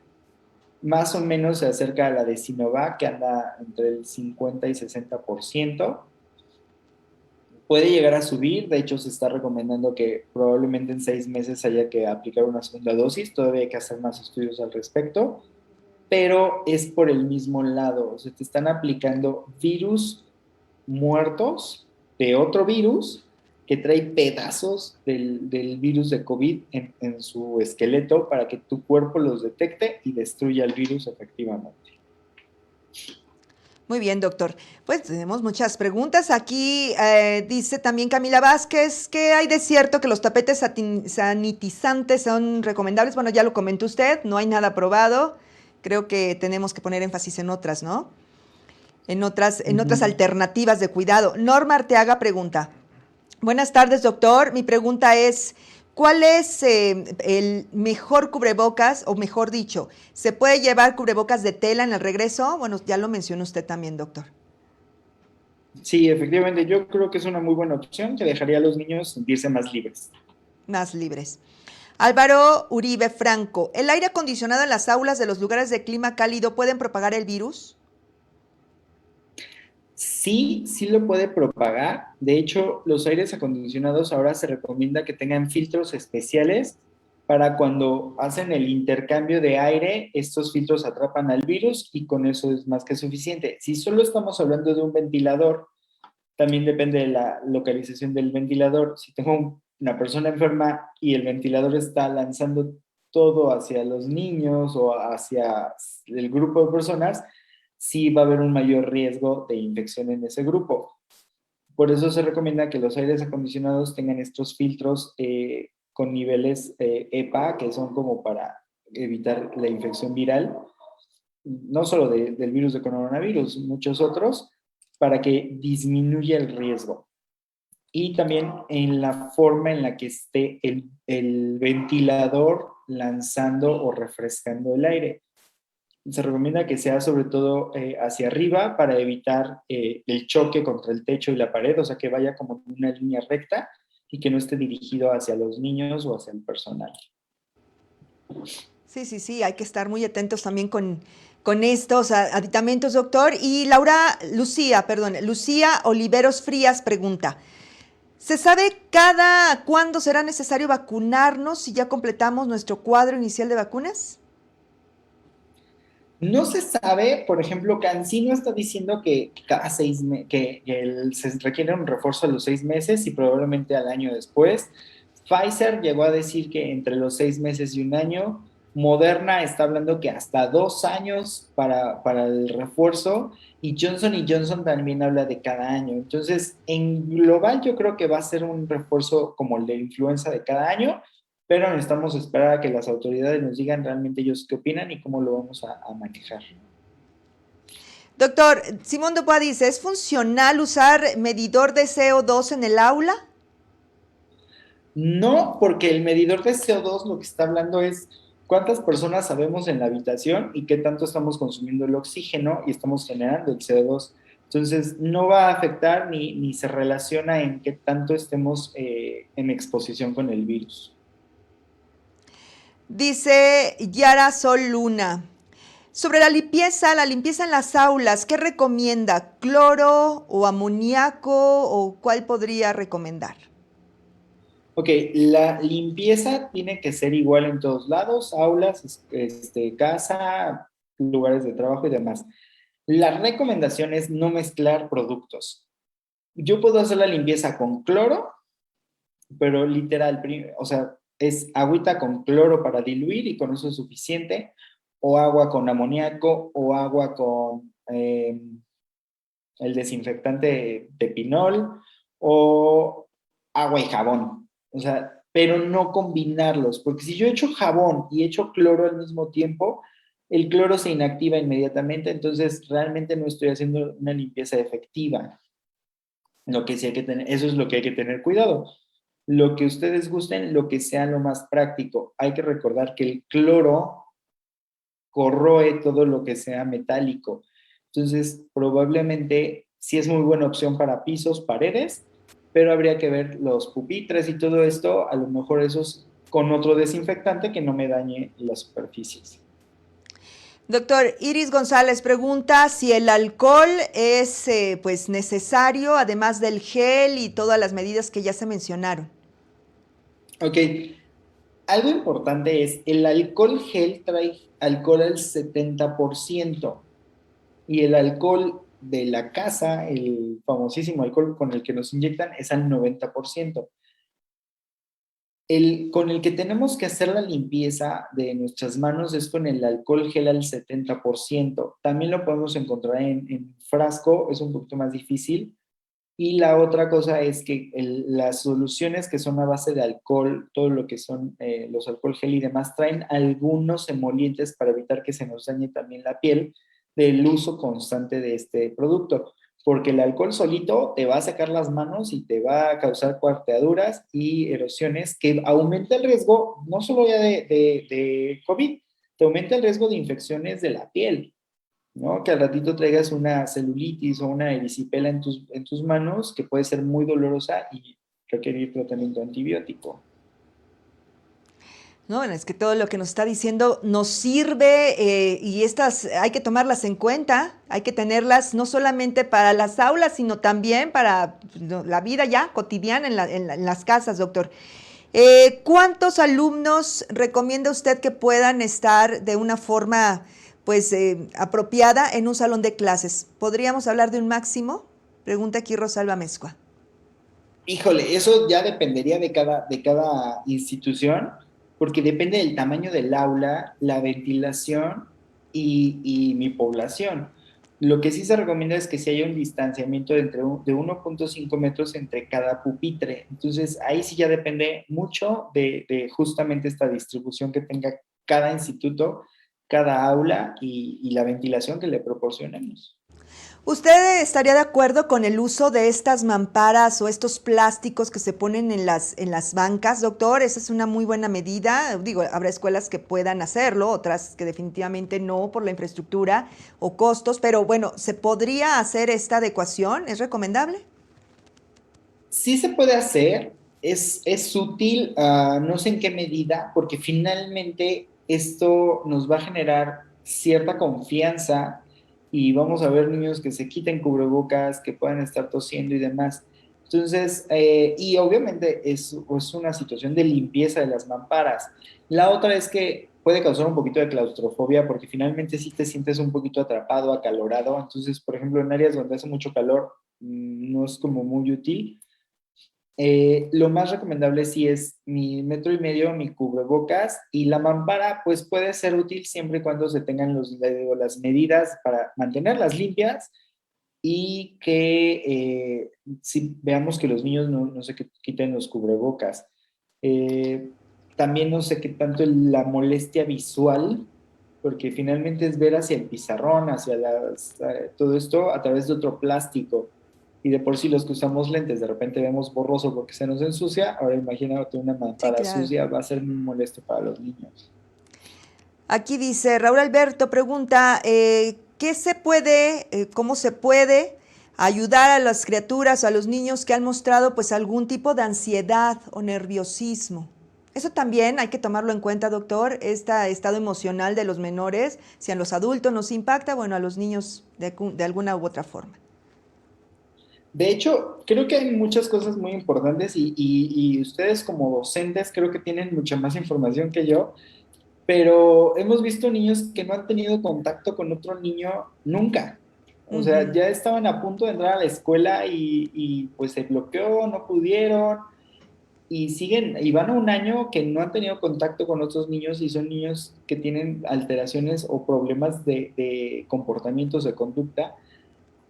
Más o menos se acerca a la de Sinovac, que anda entre el 50 y 60%. Puede llegar a subir, de hecho se está recomendando que probablemente en 6 meses haya que aplicar una segunda dosis, todavía hay que hacer más estudios al respecto, pero es por el mismo lado, o sea, te están aplicando virus muertos de otro virus que trae pedazos del virus de COVID en su esqueleto para que tu cuerpo los detecte y destruya el virus efectivamente. Muy bien, doctor. Pues tenemos muchas preguntas. Aquí dice también Camila Vázquez, ¿qué hay de cierto que los tapetes sanitizantes son recomendables? Bueno, ya lo comentó usted, no hay nada probado. Creo que tenemos que poner énfasis en otras, ¿no? En otras Ujú. alternativas de cuidado. Norma Arteaga pregunta, buenas tardes, doctor. Mi pregunta es, ¿cuál es el mejor cubrebocas, o mejor dicho, ¿se puede llevar cubrebocas de tela en el regreso? Bueno, ya lo mencionó usted también, doctor. Sí, efectivamente, yo creo que es una muy buena opción que dejaría a los niños sentirse más libres. Más libres. Álvaro Uribe Franco, ¿el aire acondicionado en las aulas de los lugares de clima cálido pueden propagar el virus? Sí, sí lo puede propagar. De hecho, los aires acondicionados ahora se recomienda que tengan filtros especiales para cuando hacen el intercambio de aire, estos filtros atrapan al virus y con eso es más que suficiente. Si solo estamos hablando de un ventilador, también depende de la localización del ventilador. Si tengo una persona enferma y el ventilador está lanzando todo hacia los niños o hacia el grupo de personas, sí va a haber un mayor riesgo de infección en ese grupo. Por eso se recomienda que los aires acondicionados tengan estos filtros con niveles EPA, que son como para evitar la infección viral, no solo del virus de coronavirus, muchos otros, para que disminuya el riesgo. Y también en la forma en la que esté el ventilador lanzando o refrescando el aire. Se recomienda que sea sobre todo hacia arriba para evitar el choque contra el techo y la pared, o sea, que vaya como en una línea recta y que no esté dirigido hacia los niños o hacia el personal. Sí, sí, sí, hay que estar muy atentos también con estos aditamentos, doctor. Y Lucía Oliveros Frías pregunta, ¿se sabe cada cuándo será necesario vacunarnos si ya completamos nuestro cuadro inicial de vacunas? No se sabe, por ejemplo, Cancino está diciendo que cada se requiere un refuerzo a los 6 meses y probablemente al año después. Pfizer llegó a decir que entre los 6 meses y un año. Moderna está hablando que hasta 2 años para el refuerzo y Johnson también habla de cada año. Entonces, en global yo creo que va a ser un refuerzo como el de influenza de cada año, pero necesitamos esperar a que las autoridades nos digan realmente ellos qué opinan y cómo lo vamos a manejar. Doctor, Simón Dupuy dice, ¿es funcional usar medidor de CO2 en el aula? No, porque el medidor de CO2 lo que está hablando es cuántas personas sabemos en la habitación y qué tanto estamos consumiendo el oxígeno y estamos generando el CO2. Entonces, no va a afectar ni se relaciona en qué tanto estemos en exposición con el virus. Dice Yara Sol Luna, sobre la limpieza en las aulas, ¿qué recomienda? ¿Cloro o amoníaco o cuál podría recomendar? Ok, la limpieza tiene que ser igual en todos lados, aulas, casa, lugares de trabajo y demás. La recomendación es no mezclar productos. Yo puedo hacer la limpieza con cloro, pero literal, o sea, es agüita con cloro para diluir y con eso es suficiente, o agua con amoníaco, o agua con el desinfectante de pinol, o agua y jabón. O sea, pero no combinarlos, porque si yo echo jabón y echo cloro al mismo tiempo, el cloro se inactiva inmediatamente, entonces realmente no estoy haciendo una limpieza efectiva. Lo que sí hay que tener, eso es lo que hay que tener cuidado. Lo que ustedes gusten, lo que sea lo más práctico. Hay que recordar que el cloro corroe todo lo que sea metálico. Entonces, probablemente sí es muy buena opción para pisos, paredes, pero habría que ver los pupitres y todo esto, a lo mejor esos con otro desinfectante que no me dañe las superficies. Doctor Iris González pregunta si el alcohol es pues necesario, además del gel y todas las medidas que ya se mencionaron. Ok, algo importante es, el alcohol gel trae alcohol al 70% y el alcohol de la casa, el famosísimo alcohol con el que nos inyectan, es al 90%. Con el que tenemos que hacer la limpieza de nuestras manos es con el alcohol gel al 70%. También lo podemos encontrar en frasco, es un poquito más difícil. Y la otra cosa es que las soluciones que son a base de alcohol, todo lo que son los alcohol gel y demás, traen algunos emolientes para evitar que se nos dañe también la piel del uso constante de este producto. Porque el alcohol solito te va a sacar las manos y te va a causar cuarteaduras y erosiones que aumenta el riesgo, no solo ya de COVID, te aumenta el riesgo de infecciones de la piel. ¿No? Que al ratito traigas una celulitis o una erisipela en tus manos que puede ser muy dolorosa y requerir tratamiento antibiótico. No, bueno, es que todo lo que nos está diciendo nos sirve y estas hay que tomarlas en cuenta, hay que tenerlas no solamente para las aulas, sino también para la vida ya cotidiana en las casas, doctor. ¿Cuántos alumnos recomienda usted que puedan estar de una forma pues apropiada en un salón de clases? ¿Podríamos hablar de un máximo? Pregunta aquí Rosalba Mezcua. Híjole, eso ya dependería de cada institución, porque depende del tamaño del aula, la ventilación y mi población. Lo que sí se recomienda es que si haya un distanciamiento de 1.5 metros entre cada pupitre. Entonces, ahí sí ya depende mucho de justamente esta distribución que tenga cada instituto, cada aula y la ventilación que le proporcionemos. ¿Usted estaría de acuerdo con el uso de estas mamparas o estos plásticos que se ponen en las bancas, doctor? Esa es una muy buena medida. Digo, habrá escuelas que puedan hacerlo, otras que definitivamente no por la infraestructura o costos, pero bueno, ¿se podría hacer esta adecuación? ¿Es recomendable? Sí se puede hacer, es útil, no sé en qué medida, porque finalmente esto nos va a generar cierta confianza y vamos a ver niños que se quiten cubrebocas, que puedan estar tosiendo y demás. Entonces, y obviamente es una situación de limpieza de las mamparas. La otra es que puede causar un poquito de claustrofobia porque finalmente sí te sientes un poquito atrapado, acalorado. Entonces, por ejemplo, en áreas donde hace mucho calor, no es como muy útil. Lo más recomendable sí es mi 1.5 metros, mi cubrebocas y la mampara, pues puede ser útil siempre y cuando se tengan las medidas para mantenerlas limpias y que si veamos que los niños no se quiten los cubrebocas. Eh, También no sé qué tanto la molestia visual, porque finalmente es ver hacia el pizarrón, todo esto a través de otro plástico. Y de por sí los que usamos lentes de repente vemos borroso porque se nos ensucia, ahora imagínate una Sí, mampara claro. sucia, va a ser muy molesto para los niños. Aquí dice Raúl Alberto, pregunta, ¿qué se puede, cómo se puede ayudar a las criaturas, a los niños que han mostrado pues algún tipo de ansiedad o nerviosismo? Eso también hay que tomarlo en cuenta, doctor, este estado emocional de los menores, si a los adultos nos impacta, bueno, a los niños de alguna u otra forma. De hecho, creo que hay muchas cosas muy importantes y ustedes como docentes creo que tienen mucha más información que yo, pero hemos visto niños que no han tenido contacto con otro niño nunca. O sea, Ujú. ya estaban a punto de entrar a la escuela pues se bloqueó, no pudieron y siguen, y van a un año que no han tenido contacto con otros niños y son niños que tienen alteraciones o problemas de comportamientos de conducta.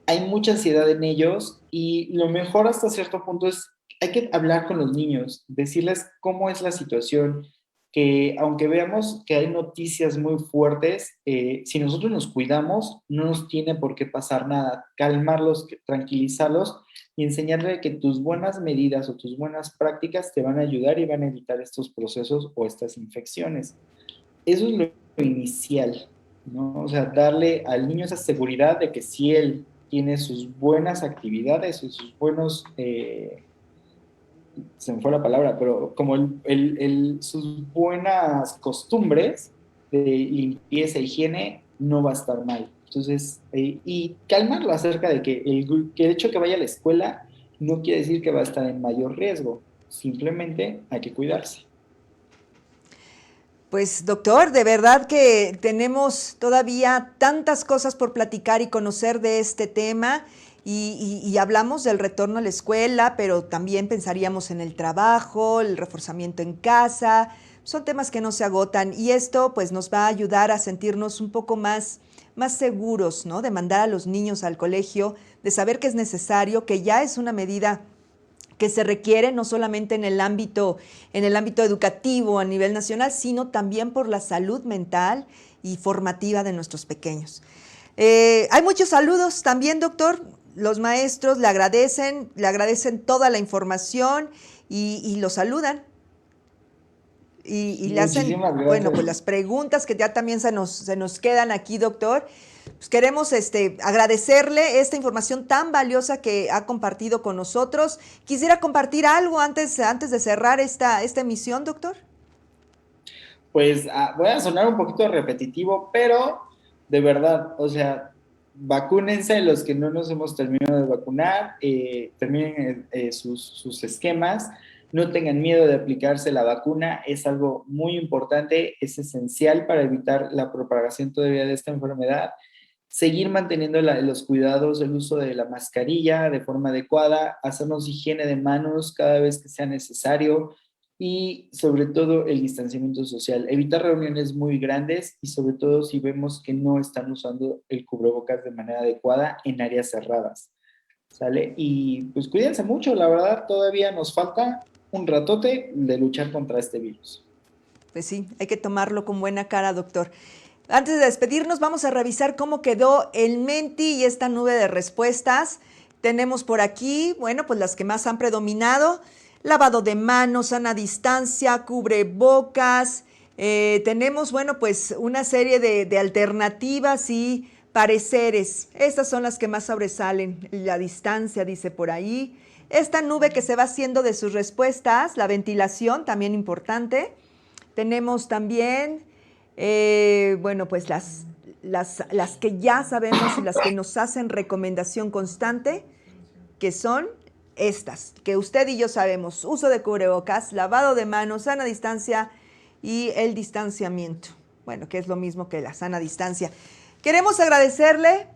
Hay mucha ansiedad en ellos y lo mejor hasta cierto punto es, hay que hablar con los niños, decirles cómo es la situación, que aunque veamos que hay noticias muy fuertes, si nosotros nos cuidamos, no nos tiene por qué pasar nada, calmarlos, tranquilizarlos y enseñarle que tus buenas medidas o tus buenas prácticas te van a ayudar y van a evitar estos procesos o estas infecciones. Eso es lo inicial, ¿no? O sea, darle al niño esa seguridad de que si él tiene sus buenas actividades y sus buenos, se me fue la palabra, pero como sus buenas costumbres de limpieza e higiene, no va a estar mal. Entonces, y calmarlo acerca de que el hecho de que vaya a la escuela no quiere decir que va a estar en mayor riesgo, simplemente hay que cuidarse. Pues doctor, de verdad que tenemos todavía tantas cosas por platicar y conocer de este tema y hablamos del retorno a la escuela, pero también pensaríamos en el trabajo, el reforzamiento en casa. Son temas que no se agotan y esto pues nos va a ayudar a sentirnos un poco más seguros, ¿no? De mandar a los niños al colegio, de saber que es necesario, que ya es una medida que se requiere no solamente en el ámbito educativo a nivel nacional, sino también por la salud mental y formativa de nuestros pequeños. Hay muchos saludos también, doctor. Los maestros le agradecen toda la información y lo saludan. Y le hacen, bueno, pues las preguntas que ya también se nos quedan aquí, doctor. Pues queremos agradecerle esta información tan valiosa que ha compartido con nosotros. ¿Quisiera compartir algo antes de cerrar esta emisión, doctor? Pues voy a sonar un poquito repetitivo, pero de verdad, o sea, vacúnense los que no nos hemos terminado de vacunar, terminen sus esquemas, no tengan miedo de aplicarse la vacuna, es algo muy importante, es esencial para evitar la propagación todavía de esta enfermedad. Seguir manteniendo los cuidados, el uso de la mascarilla de forma adecuada, hacernos higiene de manos cada vez que sea necesario y sobre todo el distanciamiento social. Evitar reuniones muy grandes y sobre todo si vemos que no están usando el cubrebocas de manera adecuada en áreas cerradas. ¿Sale? Y pues cuídense mucho, la verdad todavía nos falta un ratote de luchar contra este virus. Pues sí, hay que tomarlo con buena cara, doctor. Antes de despedirnos, vamos a revisar cómo quedó el Menti y esta nube de respuestas. Tenemos por aquí, bueno, pues las que más han predominado. Lavado de manos, sana distancia, cubrebocas. Tenemos, bueno, pues una serie de alternativas y pareceres. Estas son las que más sobresalen. La distancia, dice por ahí. Esta nube que se va haciendo de sus respuestas, la ventilación, también importante. Tenemos también, bueno, pues las que ya sabemos y las que nos hacen recomendación constante, que son estas, que usted y yo sabemos: uso de cubrebocas, lavado de manos, sana distancia y el distanciamiento. Bueno, que es lo mismo que la sana distancia. Queremos agradecerle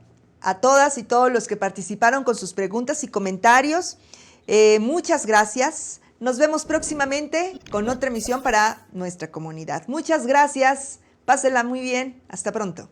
a todas y todos los que participaron con sus preguntas y comentarios. Muchas gracias. Nos vemos próximamente con otra emisión para nuestra comunidad. Muchas gracias. Pásenla muy bien. Hasta pronto.